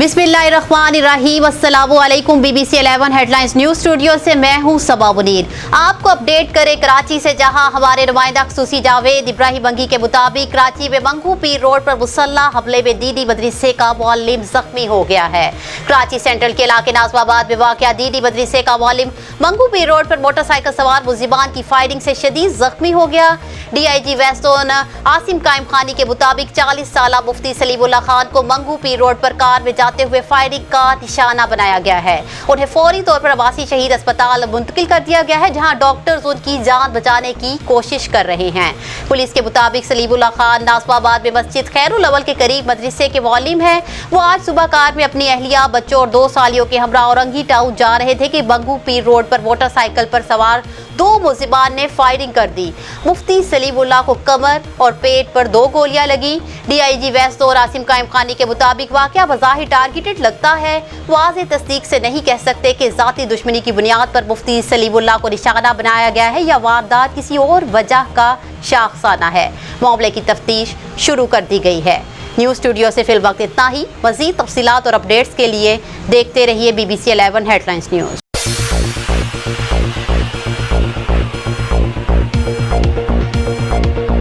बिस्मिल्लाहिर्रहमानिर्रहीम। अस्सलामु अलैकुम। BBC 11 हेडलाइंस न्यूज़ स्टूडियो से मैं हूं सबा मुनीर। आपको अपडेट करें कराची से, जहां हमारे नुमाइंदा खसूसी जावेद इब्राहिम बंगी के मुताबिक कराची में मंगू पीर रोड पर मुसल्लह हमले में दीदी मदरसे का मुअल्लिम जख्मी हो गया है। कराची सेंट्रल के इलाके नाज़िमाबाद में वाक़या दीदी मदरसे का मुअल्लिम मंगू पीर रोड पर मोटरसाइकिल सवार मुज़िबान की फायरिंग से शदीद जख्मी हो गया। DIG वेस्ट जोन आसिम कायम खानी के मुताबिक 40 साला मुफ्ती सलीम को मंगू पीर रोड पर कार में जाते हुए फायरिंग का निशाना बनाया गया है। उन्हें फौरी तौर पर आवासी शहीद अस्पताल मुंतकिल कर दिया गया है, जहां डॉक्टर्स उनकी जान बचाने की कोशिश कर रहे हैं। पुलिस के मुताबिक सलीमुल्लाह खान नाज़िमाबाद में मस्जिद खैरुल अव्वल के करीब मदरसे के मुअल्लिम हैं। वो आज सुबह कार में अपनी अहलिया, बच्चों और 2 सालियों के हमरा औरंगी टाउन जा रहे थे कि मंगू पीर रोड पर मोटरसाइकिल पर सवार 2 मुज़िबान ने फायरिंग कर दी। मुफ्ती सलीमुल्लाह को कमर और पेट पर 2 गोलियां लगी। DIG वेस्ट जोन आसिम कायम खानी के मुताबिक वाक़या बज़ाहिर टारगेटेड लगता है। वाज़ेह तस्दीक से नहीं कह सकते कि ज़ाती दुश्मनी की बुनियाद पर मुफ्ती सलीमुल्लाह को निशाना बनाया गया है या वारदात किसी और वजह का शाखसाना है। मामले की तफ्तीश शुरू कर दी गई है। न्यूज़ स्टूडियो से फिल वक्त इतना ही। मज़ीद तफसीलात और अपडेट्स के लिए देखते रहिए BBC 11 हेडलाइंस न्यूज़।